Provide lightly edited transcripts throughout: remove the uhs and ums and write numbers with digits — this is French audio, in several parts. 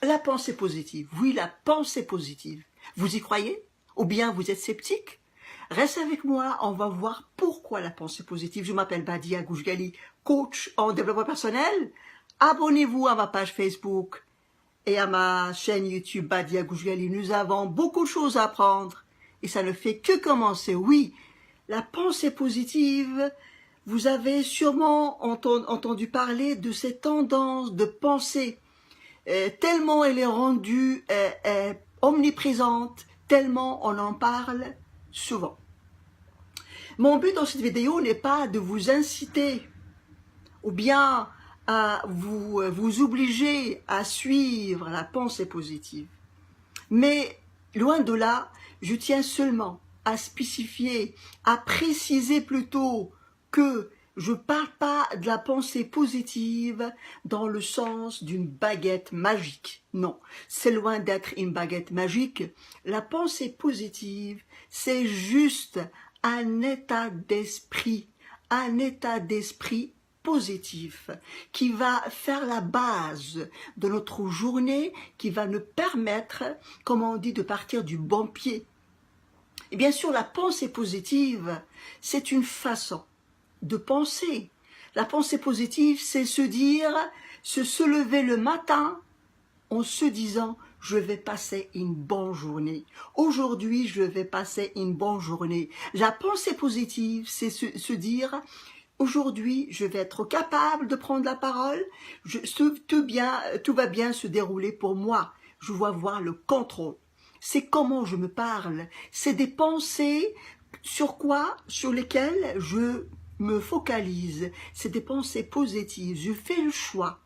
La pensée positive, oui, la pensée positive. Vous y croyez? Ou bien vous êtes sceptique? Reste avec moi, on va voir pourquoi la pensée positive. Je m'appelle Badia Gouchgali, coach en développement personnel. Abonnez-vous à ma page Facebook et à ma chaîne YouTube Badia Gouchgali. Nous avons beaucoup de choses à apprendre et ça ne fait que commencer. Oui, la pensée positive, vous avez sûrement entendu parler de ces tendances de pensée. Tellement elle est rendue omniprésente, tellement on en parle souvent. Mon but dans cette vidéo n'est pas de vous inciter ou bien à vous obliger à suivre la pensée positive. Mais loin de là, je tiens seulement à spécifier, à préciser plutôt que je ne parle pas de la pensée positive dans le sens d'une baguette magique. Non, c'est loin d'être une baguette magique. La pensée positive, c'est juste un état d'esprit positif qui va faire la base de notre journée, qui va nous permettre, comme on dit, de partir du bon pied. Et bien sûr, la pensée positive, c'est une façon de penser. La pensée positive, c'est se lever le matin en se disant « je vais passer une bonne journée ». Aujourd'hui, je vais passer une bonne journée. La pensée positive, c'est se dire « aujourd'hui, je vais être capable de prendre la parole, tout va bien se dérouler pour moi, je vais avoir le contrôle ». C'est comment je me parle, c'est des pensées sur lesquelles je me focalise, c'est des pensées positives. Je fais le choix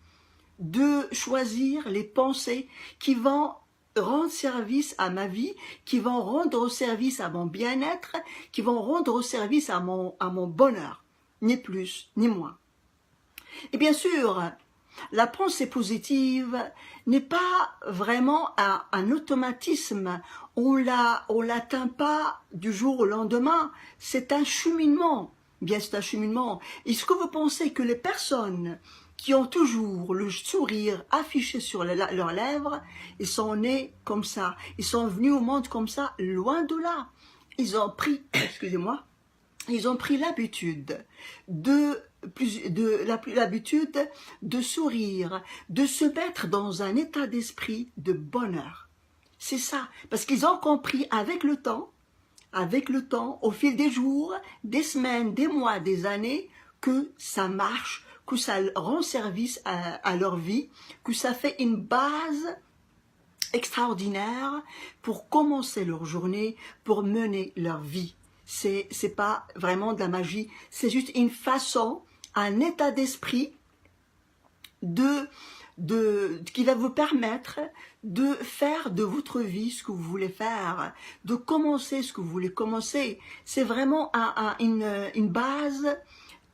de choisir les pensées qui vont rendre service à ma vie, qui vont rendre service à mon bien-être, qui vont rendre service à mon bonheur, ni plus ni moins. Et bien sûr, la pensée positive n'est pas vraiment un automatisme, on l'atteint pas du jour au lendemain, c'est un cheminement. Bien, c'est un cheminement. Est-ce que vous pensez que les personnes qui ont toujours le sourire affiché sur leurs lèvres, ils sont nés comme ça, ils sont venus au monde comme ça, loin de là. Ils ont pris, excusez-moi, ils ont pris l'habitude l'habitude de sourire, de se mettre dans un état d'esprit de bonheur. C'est ça, parce qu'ils ont compris avec le temps, au fil des jours, des semaines, des mois, des années, que ça marche, que ça rend service à leur vie, que ça fait une base extraordinaire pour commencer leur journée, pour mener leur vie. C'est pas vraiment de la magie, c'est juste une façon, un état d'esprit qui va vous permettre de faire de votre vie ce que vous voulez faire, de commencer ce que vous voulez commencer. C'est vraiment une base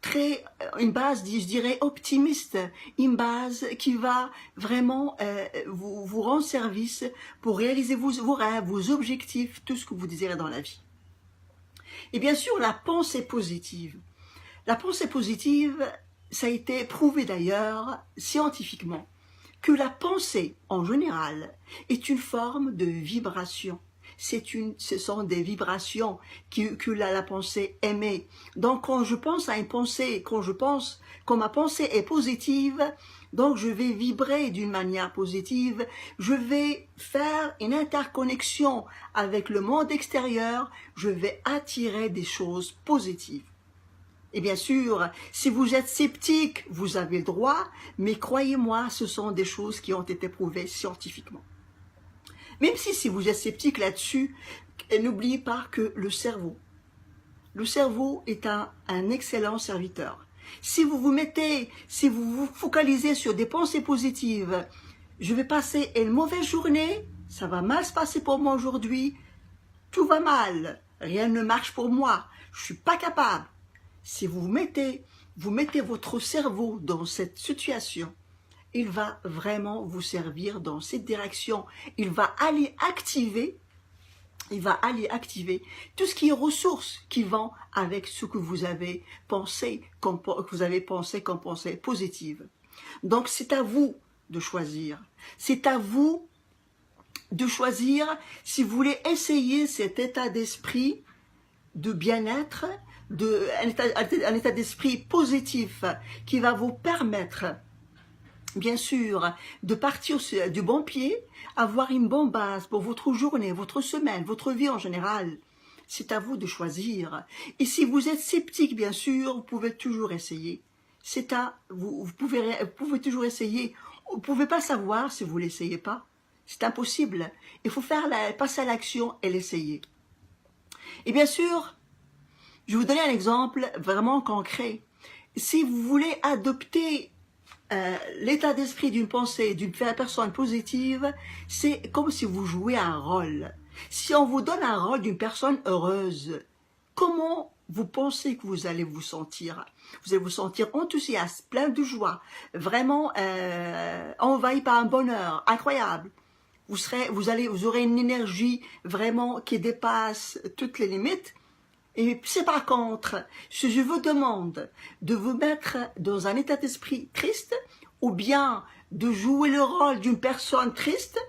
je dirais, optimiste, une base qui va vraiment vous rendre service pour réaliser vos rêves, vos objectifs, tout ce que vous désirez dans la vie. Et bien sûr, la pensée positive. La pensée positive, ça a été prouvé d'ailleurs scientifiquement, que la pensée en général est une forme de vibration. Ce sont des vibrations que la pensée émet. Donc quand je pense à une pensée, quand ma pensée est positive, donc je vais vibrer d'une manière positive, je vais faire une interconnexion avec le monde extérieur, je vais attirer des choses positives. Et bien sûr, si vous êtes sceptique, vous avez le droit, mais croyez-moi, ce sont des choses qui ont été prouvées scientifiquement. Même si vous êtes sceptique là-dessus, n'oubliez pas que le cerveau est un excellent serviteur. Si vous vous focalisez sur des pensées positives, je vais passer une mauvaise journée, ça va mal se passer pour moi aujourd'hui, tout va mal, rien ne marche pour moi, je suis pas capable. Si vous mettez votre cerveau dans cette situation, il va vraiment vous servir dans cette direction. Il va aller activer tout ce qui est ressources qui vont avec ce que vous avez pensé comme pensée positive. Donc c'est à vous de choisir. C'est à vous de choisir si vous voulez essayer cet état d'esprit de bien-être, un état d'esprit positif qui va vous permettre, bien sûr, de partir du bon pied, avoir une bonne base pour votre journée, votre semaine, votre vie en général. C'est à vous de choisir. Et si vous êtes sceptique, bien sûr, vous pouvez toujours essayer. Vous pouvez toujours essayer. Vous ne pouvez pas savoir si vous ne l'essayez pas. C'est impossible. Il faut passer à l'action et l'essayer. Et bien sûr, je vais vous donner un exemple vraiment concret. Si vous voulez adopter l'état d'esprit d'une pensée, d'une personne positive, c'est comme si vous jouez un rôle. Si on vous donne un rôle d'une personne heureuse, comment vous pensez que vous allez vous sentir? Vous allez vous sentir enthousiaste, plein de joie, vraiment envahi par un bonheur incroyable. Vous aurez une énergie vraiment qui dépasse toutes les limites. Et c'est par contre, si je vous demande de vous mettre dans un état d'esprit triste, ou bien de jouer le rôle d'une personne triste,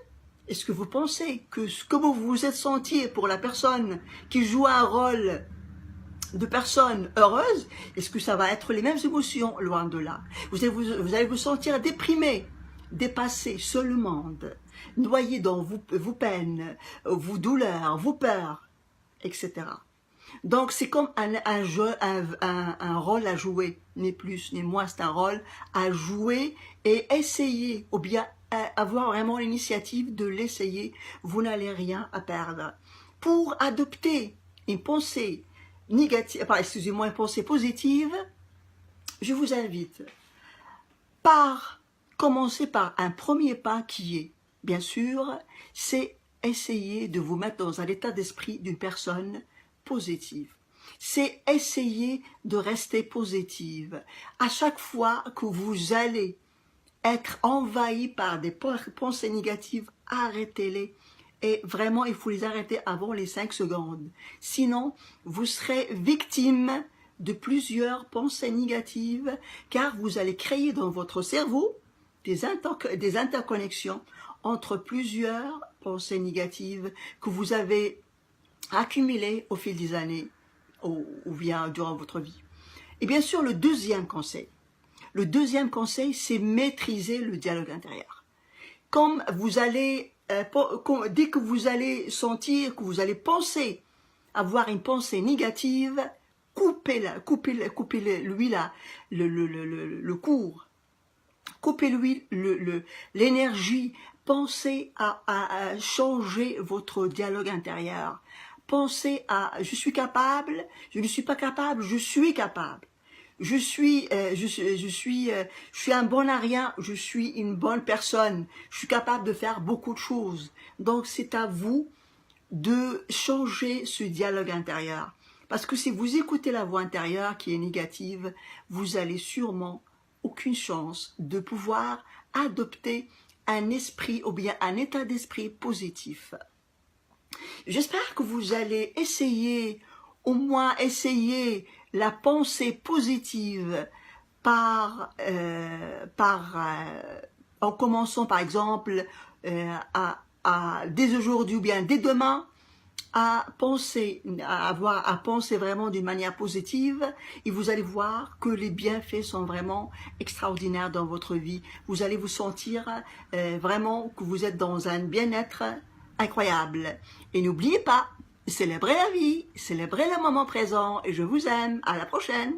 est-ce que vous pensez que ce que vous vous êtes senti pour la personne qui joue un rôle de personne heureuse, est-ce que ça va être les mêmes émotions? Loin de là. Vous allez vous sentir déprimé, dépassé, seul le monde, noyé dans vos peines, vos douleurs, vos peurs, etc. Donc c'est comme un rôle à jouer, ni plus ni moins, c'est un rôle à jouer et essayer, ou bien avoir vraiment l'initiative de l'essayer, vous n'allez rien à perdre. Pour adopter une pensée négative, excusez-moi, une pensée positive, je vous invite commencer par un premier pas qui est, bien sûr, c'est essayer de vous mettre dans un état d'esprit d'une personne positive. C'est essayer de rester positive. À chaque fois que vous allez être envahi par des pensées négatives, arrêtez-les. Et vraiment, il faut les arrêter avant les 5 secondes. Sinon, vous serez victime de plusieurs pensées négatives, car vous allez créer dans votre cerveau des interconnexions entre plusieurs pensées négatives que vous avez accumulées au fil des années ou bien durant votre vie. Et bien sûr, le deuxième conseil, c'est maîtriser le dialogue intérieur. Comme vous allez, dès que vous allez sentir, que vous allez penser avoir une pensée négative, coupez-lui le cours, coupez-lui l'énergie, pensez à changer votre dialogue intérieur. Pensez à « je suis capable, je ne suis pas capable, je suis capable ». Je suis un bon à rien, je suis une bonne personne, je suis capable de faire beaucoup de choses. Donc c'est à vous de changer ce dialogue intérieur. Parce que si vous écoutez la voix intérieure qui est négative, vous allez sûrement aucune chance de pouvoir adopter un esprit ou bien un état d'esprit positif. J'espère que vous allez essayer, au moins essayer la pensée positive en commençant par exemple dès aujourd'hui ou bien dès demain à penser vraiment d'une manière positive, et vous allez voir que les bienfaits sont vraiment extraordinaires dans votre vie. Vous allez vous sentir vraiment que vous êtes dans un bien-être incroyable. Et n'oubliez pas, célébrez la vie, célébrez le moment présent, et je vous aime. À la prochaine.